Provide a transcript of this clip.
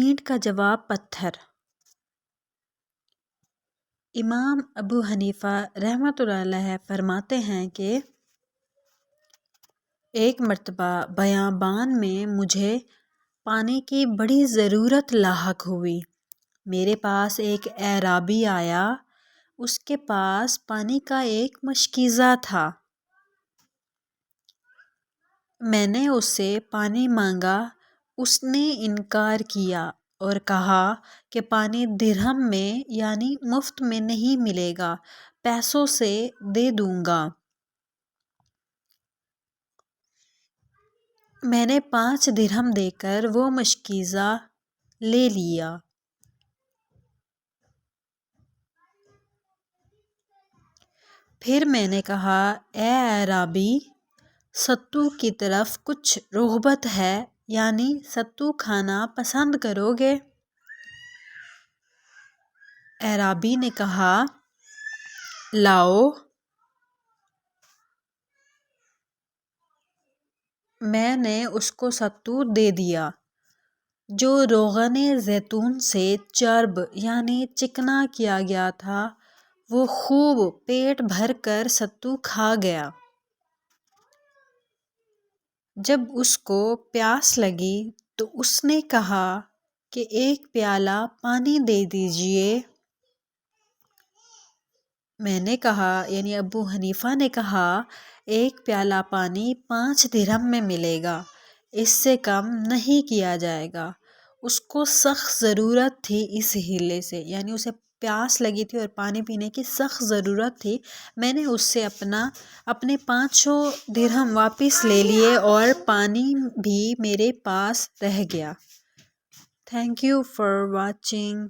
اینٹ کا جواب پتھر۔ امام ابو حنیفہ رحمۃ اللہ علیہ فرماتے ہیں کہ ایک مرتبہ بیابان میں مجھے پانی کی بڑی ضرورت لاحق ہوئی۔ میرے پاس ایک اعرابی آیا۔ اس کے پاس پانی کا ایک مشکیزہ تھا۔ میں نے اس سے پانی مانگا۔ اس نے انکار کیا اور کہا کہ پانی درہم میں یعنی مفت میں نہیں ملے گا، پیسوں سے دے دوں گا۔ میں نے 5 درہم دے کر وہ مشکیزہ لے لیا۔ پھر میں نے کہا، اے اعرابی، ستو کی طرف کچھ رغبت ہے، یعنی ستو کھانا پسند کرو گے؟ اعرابی نے کہا، لاؤ۔ میں نے اس کو ستو دے دیا جو روغن زیتون سے چرب یعنی چکنا کیا گیا تھا۔ وہ خوب پیٹ بھر کر ستو کھا گیا۔ جب اس کو پیاس لگی تو اس نے کہا کہ ایک پیالہ پانی دے دیجیے۔ میں نے کہا یعنی ابو حنیفہ نے کہا، ایک پیالہ پانی 5 درہم میں ملے گا، اس سے کم نہیں کیا جائے گا۔ اس کو سخت ضرورت تھی اس ہیلے سے، یعنی اسے پیاس لگی تھی اور پانی پینے کی سخت ضرورت تھی۔ میں نے اس سے اپنے 500 درہم واپس لے لیے اور پانی بھی میرے پاس رہ گیا۔ Thank you for watching.